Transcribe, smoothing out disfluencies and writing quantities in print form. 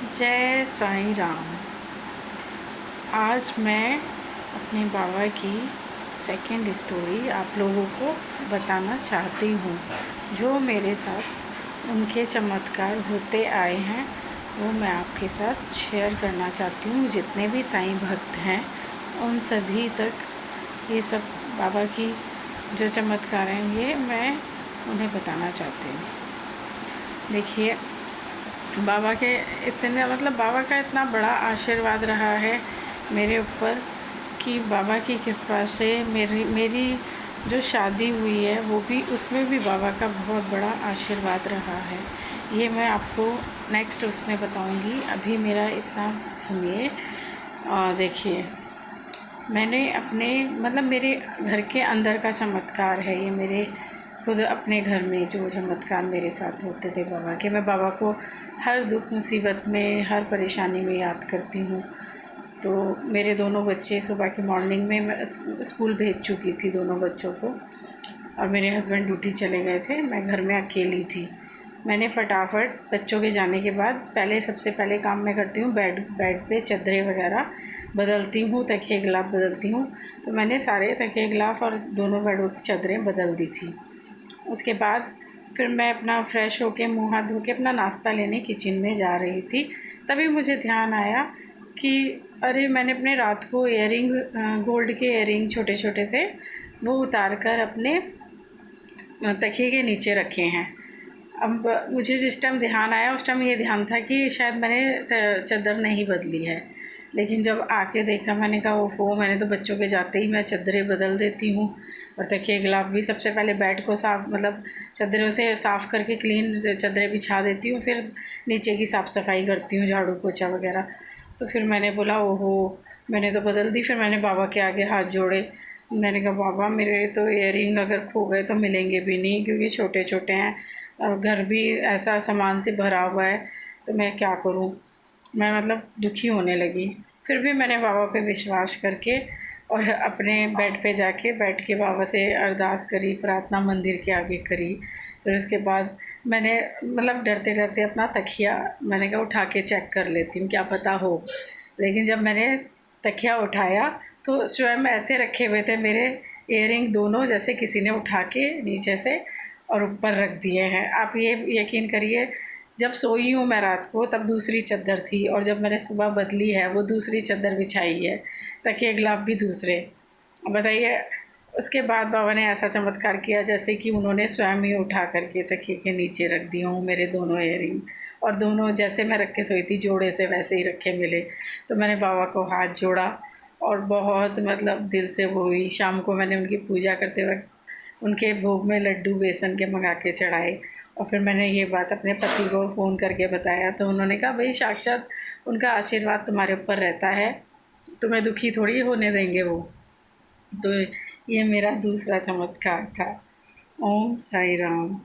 जय साईं राम। आज मैं अपने बाबा की सेकंड स्टोरी आप लोगों को बताना चाहती हूँ। जो मेरे साथ उनके चमत्कार होते आए हैं वो मैं आपके साथ शेयर करना चाहती हूँ। जितने भी साईं भक्त हैं उन सभी तक ये सब बाबा की जो चमत्कार हैं ये मैं उन्हें बताना चाहती हूँ। देखिए, बाबा के बाबा का इतना बड़ा आशीर्वाद रहा है मेरे ऊपर कि बाबा की कृपा से मेरी जो शादी हुई है वो भी, उसमें भी बाबा का बहुत बड़ा आशीर्वाद रहा है। ये मैं आपको नेक्स्ट उसमें बताऊंगी। अभी मेरा इतना सुनिए। देखिए, मैंने अपने मेरे घर के अंदर का चमत्कार है ये। मेरे खुद अपने घर में जो चमत्कार मेरे साथ होते थे बाबा के, मैं बाबा को हर दुख मुसीबत में, हर परेशानी में याद करती हूँ। तो मेरे दोनों बच्चे सुबह की मॉर्निंग में मैं स्कूल भेज चुकी थी दोनों बच्चों को, और मेरे हस्बैंड ड्यूटी चले गए थे। मैं घर में अकेली थी। मैंने फटाफट बच्चों के जाने के बाद सबसे पहले काम मैं करती हूँ, बेड पे चद्दरें वगैरह बदलती हूँ, तकिए गिलाफ बदलती हूँ। तो मैंने सारे तकिए गिलाफ और दोनों बेडों की चद्दरें बदल दी थी। उसके बाद फिर मैं अपना फ़्रेश होके मुँह हाथ धो के अपना नाश्ता लेने किचन में जा रही थी। तभी मुझे ध्यान आया कि अरे, मैंने अपने रात को गोल्ड के इयररिंग छोटे छोटे थे वो उतार कर अपने तकिए के नीचे रखे हैं। अब मुझे जिस टाइम ध्यान आया उस टाइम ये ध्यान था कि शायद मैंने चद्दर नहीं बदली है। लेकिन जब आके देखा, मैंने कहा ओफ़ो, मैंने तो बच्चों के जाते ही मैं चद्दरें बदल देती हूँ। और तकिए गिलाफ भी सबसे पहले बेड को चद्दरों से साफ़ करके क्लीन चद्दरें बिछा देती हूँ, फिर नीचे की साफ़ सफाई करती हूँ, झाड़ू पोछा वगैरह। तो फिर मैंने बोला ओहो, मैंने तो बदल दी। फिर मैंने बाबा के आगे हाथ जोड़े। मैंने कहा बाबा, मेरे तो इयररिंग अगर खो गए तो मिलेंगे भी नहीं, क्योंकि छोटे छोटे हैं और घर भी ऐसा सामान से भरा हुआ है, तो मैं क्या करूं। मैं दुखी होने लगी। फिर भी मैंने बाबा पे विश्वास करके और अपने बेड पे जाके बैठ के बाबा से अरदास करी, प्रार्थना मंदिर के आगे करी। फिर उसके बाद मैंने डरते डरते अपना तकिया, मैंने कहा उठा के चेक कर लेती हूँ, क्या पता हो। लेकिन जब मैंने तकिया उठाया तो स्वयं ऐसे रखे हुए थे मेरे इयररिंग दोनों, जैसे किसी ने उठा के नीचे से और ऊपर रख दिए हैं। आप ये यकीन करिए, जब सोई हूँ मैं रात को तब दूसरी चद्दर थी, और जब मैंने सुबह बदली है वो दूसरी चद्दर बिछाई है, तकिए गिलाफ भी दूसरे। बताइए, उसके बाद बाबा ने ऐसा चमत्कार किया जैसे कि उन्होंने स्वयं ही उठा करके तकिए के नीचे रख दिए हूँ मेरे दोनों इयररिंग। और दोनों जैसे मैं रख के सोई थी जोड़े से वैसे ही रखे मिले। तो मैंने बाबा को हाथ जोड़ा और बहुत दिल से वो हुई। शाम को मैंने उनकी पूजा करते वक्त उनके भोग में लड्डू बेसन के मंगा के चढ़ाए। और फिर मैंने ये बात अपने पति को फ़ोन करके बताया, तो उन्होंने कहा भाई, साक्षात उनका आशीर्वाद तुम्हारे ऊपर रहता है, तुम्हें दुखी थोड़ी होने देंगे वो। तो ये मेरा दूसरा चमत्कार था। ओम साई राम।